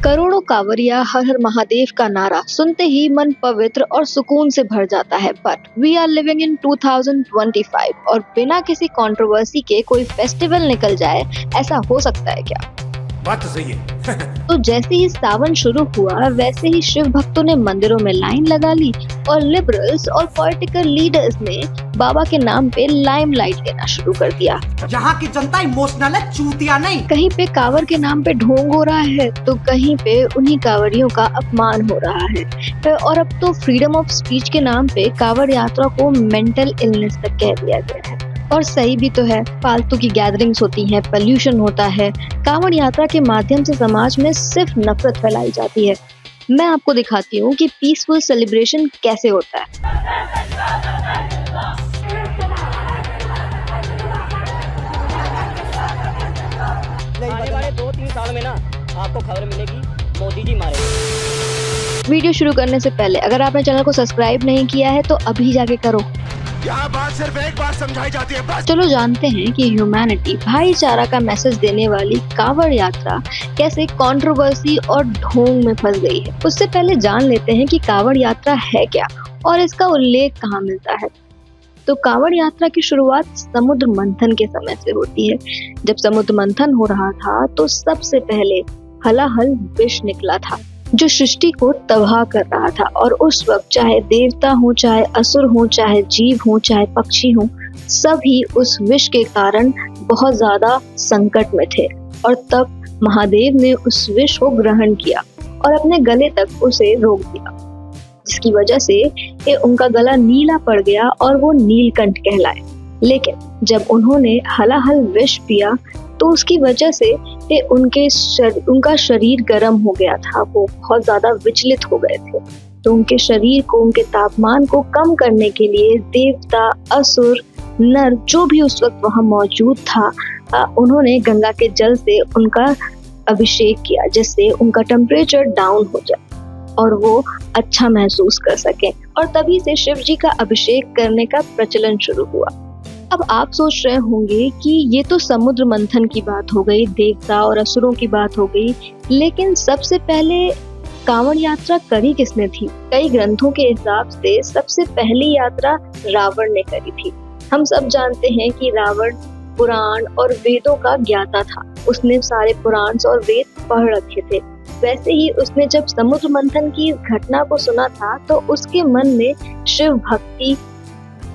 करोड़ों कांवरिया हर हर महादेव का नारा सुनते ही मन पवित्र और सुकून से भर जाता है। But we are living in 2025 और बिना किसी कंट्रोवर्सी के कोई फेस्टिवल निकल जाए, ऐसा हो सकता है क्या? बात तो सही है। तो जैसे ही सावन शुरू हुआ वैसे ही शिव भक्तों ने मंदिरों में लाइन लगा ली और लिबरल्स और पॉलिटिकल लीडर्स ने बाबा के नाम पे लाइमलाइट लेना शुरू कर दिया। यहाँ की जनता इमोशनल है, चूतिया नहीं। कहीं पे कांवर के नाम पे ढोंग हो रहा है तो कहीं पे उन्हीं कांवरियों का अपमान हो रहा है। और अब तो फ्रीडम ऑफ स्पीच के नाम पे कांवर यात्रा को मेंटल इलनेस तक कह दिया गया है। और सही भी तो है, फालतू की गैदरिंग्स होती हैं, पोल्यूशन होता है। कांवड़ यात्रा के माध्यम से समाज में सिर्फ नफरत फैलाई जाती है। मैं आपको दिखाती हूँ कि पीसफुल सेलिब्रेशन कैसे होता है। आने वाले 2-3 साल में ना आपको खबर मिलेगी मोदी जी मारे। वीडियो शुरू करने से पहले अगर आपने चैनल को सब्सक्राइब नहीं किया है तो अभी जाके करो। यहाँ बात सिर्फ एक बार समझाई जाती है बस। चलो जानते हैं कि ह्यूमैनिटी, भाईचारा का मैसेज देने वाली कांवड़ यात्रा कैसे कंट्रोवर्सी और ढोंग में फंस गई है। उससे पहले जान लेते हैं कि कांवड़ यात्रा है क्या और इसका उल्लेख कहाँ मिलता है। तो कांवड़ यात्रा की शुरुआत समुद्र मंथन के समय से होती है। जब समुद्र मंथन हो रहा था तो सबसे पहले हलाहल विष निकला था जो सृष्टि को तबाह कर रहा था। और उस वक्त चाहे देवता हो, चाहे असुर हो, चाहे जीव हो, चाहे पक्षी हो, सभी उस विष के कारण बहुत ज्यादा संकट में थे। और तब महादेव ने उस विष को ग्रहण किया और अपने गले तक उसे रोक दिया, जिसकी वजह से उनका गला नीला पड़ गया और वो नीलकंठ कहलाए। लेकिन जब उन्होंने हलाहल विष पिया तो उसकी वजह से उनका शरीर गर्म हो गया था। वो बहुत ज्यादा विचलित हो गए थे। तो उनके शरीर को, उनके तापमान को कम करने के लिए देवता, असुर, नर जो भी उस वक्त वहां मौजूद था, उन्होंने गंगा के जल से उनका अभिषेक किया, जिससे उनका टेम्परेचर डाउन हो जाए और वो अच्छा महसूस कर सके। और तभी से शिव जी का अभिषेक करने का प्रचलन शुरू हुआ। अब आप सोच रहे होंगे कि ये तो समुद्र मंथन की बात हो गई, देवता और असुरों की बात हो गई, लेकिन सबसे पहले कांवड़ यात्रा करी किसने थी? कई ग्रंथों के हिसाब से सबसे पहली यात्रा रावण ने करी थी। हम सब जानते हैं कि रावण पुराण और वेदों का ज्ञाता था। उसने सारे पुराण और वेद पढ़ रखे थे। वैसे ही उसने जब समुद्र मंथन की इस घटना को सुना था तो उसके मन में शिव भक्ति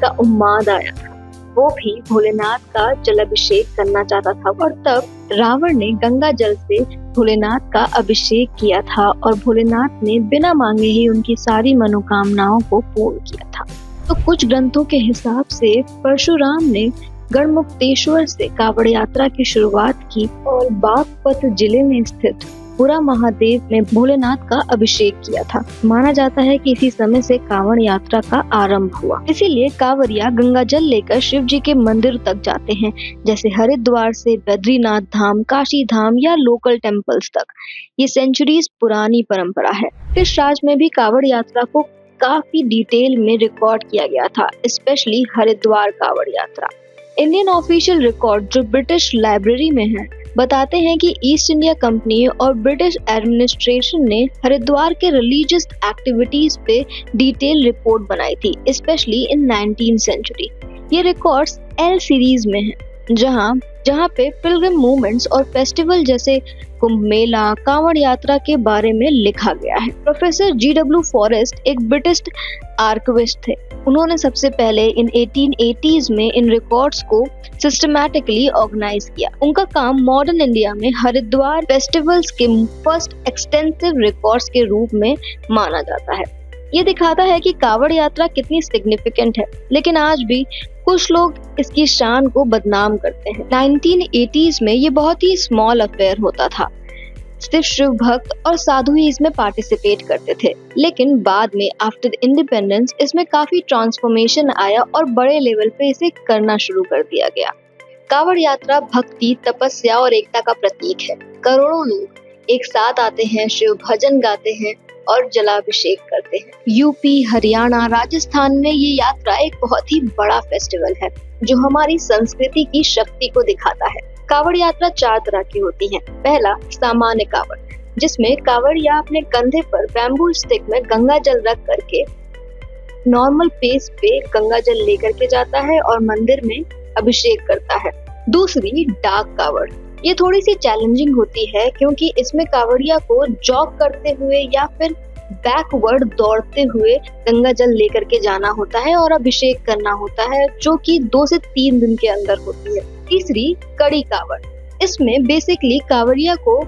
का उन्माद आया था। वो भी भोलेनाथ का जलाभिषेक करना चाहता था। और तब रावण ने गंगा जल से भोलेनाथ का अभिषेक किया था और भोलेनाथ ने बिना मांगे ही उनकी सारी मनोकामनाओं को पूर्ण किया था। तो कुछ ग्रंथों के हिसाब से परशुराम ने गढ़मुक्तेश्वर से कांवड़ यात्रा की शुरुआत की और बागपत जिले में स्थित पुरा महादेव में भोलेनाथ का अभिषेक किया था। माना जाता है कि इसी समय से कांवड़ यात्रा का आरंभ हुआ। इसीलिए कांवरिया गंगा जल लेकर शिव जी के मंदिर तक जाते हैं, जैसे हरिद्वार से बद्रीनाथ धाम, काशी धाम या लोकल टेम्पल्स तक। ये सेंचुरीज पुरानी परंपरा है। इस राज्य में भी कांवड़ यात्रा को काफी डिटेल में रिकॉर्ड किया गया था, स्पेशली हरिद्वार कांवड़ यात्रा। इंडियन ऑफिशियल रिकॉर्ड जो ब्रिटिश लाइब्रेरी में है बताते हैं कि ईस्ट इंडिया कंपनी और ब्रिटिश एडमिनिस्ट्रेशन ने हरिद्वार के रिलीजियस एक्टिविटीज पे डिटेल रिपोर्ट बनाई थी, स्पेशली इन 19th सेंचुरी। ये रिकॉर्ड्स एल सीरीज में हैं, जहां पे पिलग्रिम मूवमेंट्स और फेस्टिवल जैसे कुंभ मेला, कांवड़ यात्रा के बारे में लिखा गया है। Professor G.W. फॉरेस्ट एक ब्रिटिश आर्काइविस्ट थे। उन्होंने सबसे पहले इन 1880s में इन रिकॉर्ड्स को सिस्टमैटिकली ऑर्गेनाइज किया। उनका काम मॉडर्न इंडिया में हरिद्वार फेस्टिवल्स के फर्स्ट एक्सटेंसिव रिकॉर्ड्स के रूप में माना जाता है। ये दिखाता है कि कांवड़ यात्रा कितनी सिग्निफिकेंट है, लेकिन आज भी कुछ लोग इसकी शान को बदनाम करते हैं। 1980s में ये बहुत ही स्मॉल अफेयर होता था। सिर्फ शिव भक्त और साधु ही इसमें पार्टिसिपेट करते थे। लेकिन बाद में आफ्टर इंडिपेंडेंस इसमें काफी ट्रांसफॉर्मेशन आया और बड़े लेवल पे इसे करना शुरू कर दिया गया। कांवड़ यात्रा भक्ति, तपस्या और एकता का प्रतीक है। करोड़ों लोग एक साथ आते हैं, शिव भजन गाते हैं और जलाभिषेक करते हैं। यूपी, हरियाणा, राजस्थान में ये यात्रा एक बहुत ही बड़ा फेस्टिवल है जो हमारी संस्कृति की शक्ति को दिखाता है। कांवड़ यात्रा 4 तरह की होती है। पहला, सामान्य कांवड़। जिसमें कावड़िया अपने कंधे पर बैम्बू स्टिक में गंगा जल रख करके नॉर्मल पेस पे गंगा जल लेकर के जाता है और मंदिर में अभिषेक करता है। दूसरी डाक कावड़, ये थोड़ी सी चैलेंजिंग होती है क्योंकि इसमें कावड़िया को जॉग करते हुए या फिर बैकवर्ड दौड़ते हुए गंगा जल लेकर के जाना होता है और अभिषेक करना होता है, जो कि 2 से 3 दिन के अंदर होती है। तीसरी कड़ी कावड़, इसमें बेसिकली कावड़िया को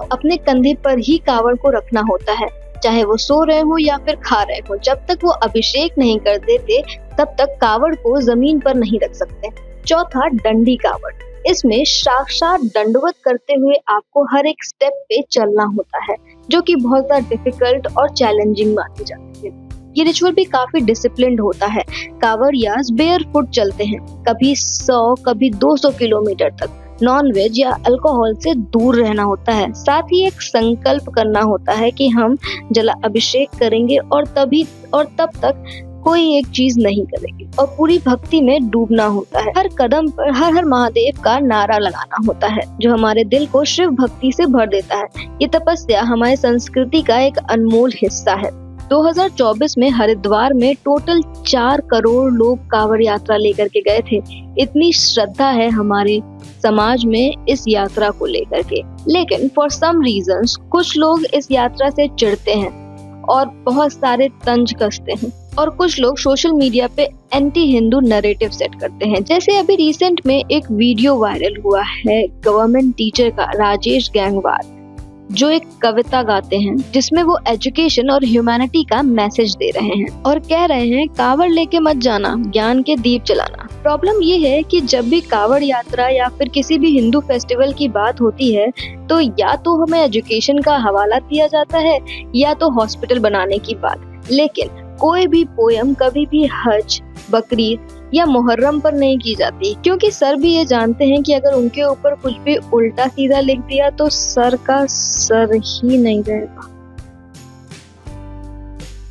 अपने कंधे पर ही कावड़ को रखना होता है, चाहे वो सो रहे हो या फिर खा रहे हो। जब तक वो अभिषेक नहीं कर देते तब तक कावड़ को जमीन पर नहीं रख सकते। चौथा डंडी कावड़, इसमें साक्षात दंडवत करते हुए आपको हर एक स्टेप पे चलना होता है, जो कि बहुत ज्यादा डिफिकल्ट और चैलेंजिंग मानी जाती है। ये रिचुअल भी काफी डिसिप्लिन्ड होता है। कावड़ियास बेयर फुट चलते हैं, कभी 100 कभी 200 किलोमीटर तक। नॉन वेज या अल्कोहल से दूर रहना होता है। साथ ही एक संकल्प करना होता है कि हम जला अभिषेक करेंगे और तब तक कोई एक चीज नहीं करेंगे और पूरी भक्ति में डूबना होता है। हर कदम पर हर हर महादेव का नारा लगाना होता है, जो हमारे दिल को शिव भक्ति से भर देता है। ये तपस्या हमारी संस्कृति का एक अनमोल हिस्सा है। 2024 में हरिद्वार में टोटल 4 करोड़ लोग कांवड़ यात्रा लेकर के गए थे। इतनी श्रद्धा है हमारे समाज में इस यात्रा को लेकर के। लेकिन फॉर सम रीजंस कुछ लोग इस यात्रा से चिढ़ते हैं और बहुत सारे तंज कसते हैं, और कुछ लोग सोशल मीडिया पे एंटी हिंदू नैरेटिव सेट करते हैं। जैसे अभी रिसेंट में एक वीडियो वायरल हुआ है गवर्नमेंट टीचर का, राजेश गैंगवार, जो एक कविता गाते हैं जिसमें वो एजुकेशन और ह्यूमैनिटी का मैसेज दे रहे हैं और कह रहे हैं कावड़ लेके मत जाना, ज्ञान के दीप जलाना। प्रॉब्लम ये है कि जब भी कावड़ यात्रा या फिर किसी भी हिंदू फेस्टिवल की बात होती है तो या तो हमें एजुकेशन का हवाला दिया जाता है या तो हॉस्पिटल बनाने की बात। लेकिन कोई भी पोयम कभी भी हज, बकरीद या मुहर्रम पर नहीं की जाती, क्योंकि सर भी ये जानते हैं कि अगर उनके ऊपर कुछ भी उल्टा सीधा लिख दिया तो सर का सर ही नहीं रहेगा।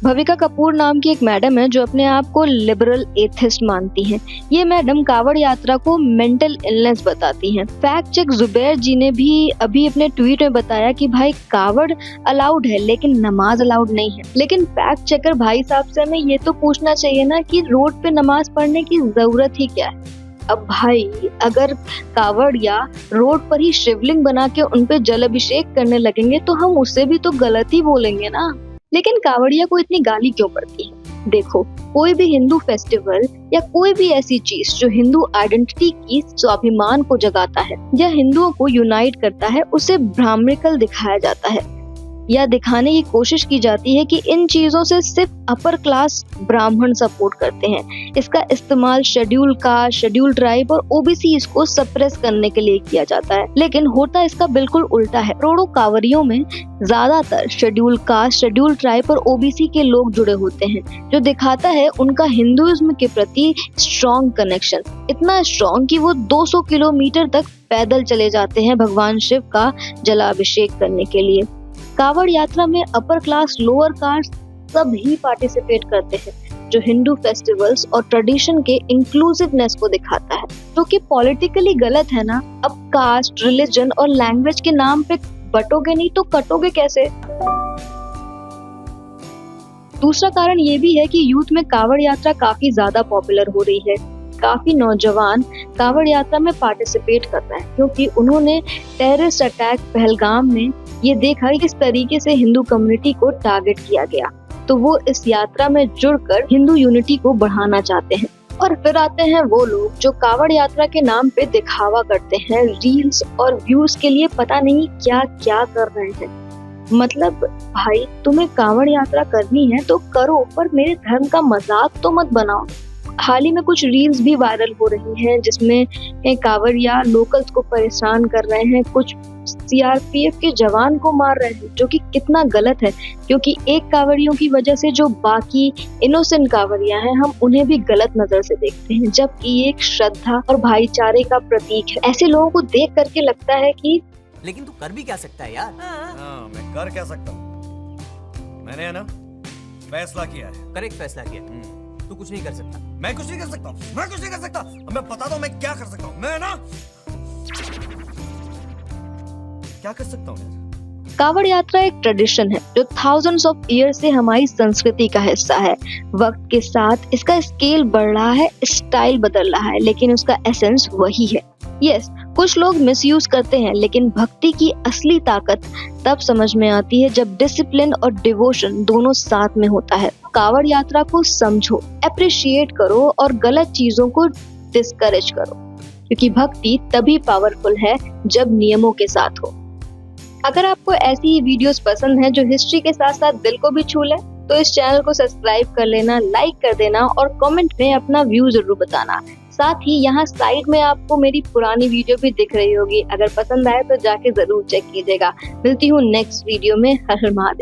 भविका कपूर नाम की एक मैडम है जो अपने आप को लिबरल एथिस्ट मानती हैं। ये मैडम कावड़ यात्रा को मेंटल इलनेस बताती हैं। फैक्ट चेक जुबैर जी ने भी अभी अपने ट्वीट में बताया कि भाई कावड़ अलाउड है लेकिन नमाज अलाउड नहीं है। लेकिन फैक्ट चेकर भाई साहब से हमें ये तो पूछना चाहिए ना कि रोड पे नमाज पढ़ने की जरूरत ही क्या है। अब भाई अगर कावड़िया रोड पर ही शिवलिंग बना के उन पे जल अभिषेक करने लगेंगे तो हम उससे भी तो गलत ही बोलेंगे ना। लेकिन कावड़िया को इतनी गाली क्यों पड़ती है? देखो, कोई भी हिंदू फेस्टिवल या कोई भी ऐसी चीज जो हिंदू आइडेंटिटी की स्वाभिमान को जगाता है या हिंदुओं को यूनाइट करता है, उसे ब्राह्मणिकल दिखाया जाता है या दिखाने की कोशिश की जाती है कि इन चीजों से सिर्फ अपर क्लास ब्राह्मण सपोर्ट करते हैं। इसका इस्तेमाल शेड्यूल कास्ट, शेड्यूल ट्राइब और ओबीसी इसको सप्रेस करने के लिए किया जाता है। लेकिन होता इसका बिल्कुल उल्टा है। करोड़ों कांवरियों में ज्यादातर शेड्यूल कास्ट, शेड्यूल ट्राइब और ओबीसी के लोग जुड़े होते हैं, जो दिखाता है उनका हिंदुइज्म के प्रति स्ट्रॉन्ग कनेक्शन। इतना स्ट्रॉन्ग कि वो 200 किलोमीटर तक पैदल चले जाते हैं भगवान शिव का जलाभिषेक करने के लिए। कावड़ यात्रा में अपर क्लास, लोअर कास्ट सब ही पार्टिसिपेट करते हैं, जो हिंदू फेस्टिवल्स और ट्रेडिशन के इंक्लूसिवनेस को दिखाता है, जो कि पॉलिटिकली गलत है ना। अब कास्ट, रिलीजन और लैंग्वेज के नाम पे बटोगे नहीं तो कटोगे कैसे? दूसरा कारण ये भी है कि यूथ में कावड़ यात्रा काफी ज्यादा पॉपुलर हो रही है। काफी नौजवान कावड़ यात्रा में पार्टिसिपेट कर रहे हैं क्योंकि उन्होंने टेररिस्ट अटैक पहलगाम में ये देखा किस तरीके से हिंदू कम्युनिटी को टारगेट किया गया, तो वो इस यात्रा में जुड़कर हिंदू यूनिटी को बढ़ाना चाहते हैं। और फिर आते हैं वो लोग जो कावड़ यात्रा के नाम पे दिखावा करते हैं, रील्स और व्यूज के लिए पता नहीं क्या क्या कर रहे हैं। मतलब भाई, तुम्हें कावड़ यात्रा करनी है तो करो, पर मेरे धर्म का मजाक तो मत बनाओ। हाल ही में कुछ रील्स भी वायरल हो रही हैं जिसमें कांवड़िया लोकल्स को परेशान कर रहे हैं, कुछ सीआरपीएफ के जवान को मार रहे हैं, जो कि कितना गलत है क्योंकि एक कांवड़ियों की वजह से जो बाकी इनोसेंट कांवड़िया हैं हम उन्हें भी गलत नजर से देखते हैं, जबकि ये एक श्रद्धा और भाईचारे का प्रतीक है। ऐसे लोगों को देख करके लगता है कि लेकिन तू कर भी क्या सकता है यार? मैं कर क्या सकता हूँ? मैंने है ना फैसला किया है। करेक्ट फैसला किया। तू कुछ नहीं कर सकता। मैं कुछ नहीं कर सकता। मैं कुछ नहीं कर सकता। अब मैं बताता हूँ मैं क्या कर सकता हूँ। मैं ना क्या कर सकता हूँ यार? कावड़ यात्रा एक ट्रेडिशन है जो थाउजेंड्स ऑफ ईयर से हमारी संस्कृति का हिस्सा है। वक्त के साथ इसका स्केल बढ़ रहा है, स्टाइल बदल रहा है, लेकिन उसका एसेंस वही है। यस, कुछ लोग मिसयूज करते हैं, लेकिन भक्ति की असली ताकत तब समझ में आती है जब डिसिप्लिन और डिवोशन दोनों साथ में होता है। कावड़ यात्रा को समझो, अप्रिशिएट करो और गलत चीजों को डिस्करेज करो, क्योंकि भक्ति तभी पावरफुल है जब नियमों के साथ हो। अगर आपको ऐसी ही वीडियोस पसंद हैं जो हिस्ट्री के साथ साथ दिल को भी छू ले, तो इस चैनल को सब्सक्राइब कर लेना, लाइक कर देना और कमेंट में अपना व्यू जरूर बताना। साथ ही यहाँ साइड में आपको मेरी पुरानी वीडियो भी दिख रही होगी, अगर पसंद आए तो जाके जरूर चेक कीजिएगा। मिलती हूँ नेक्स्ट वीडियो में। हर हर महादेव।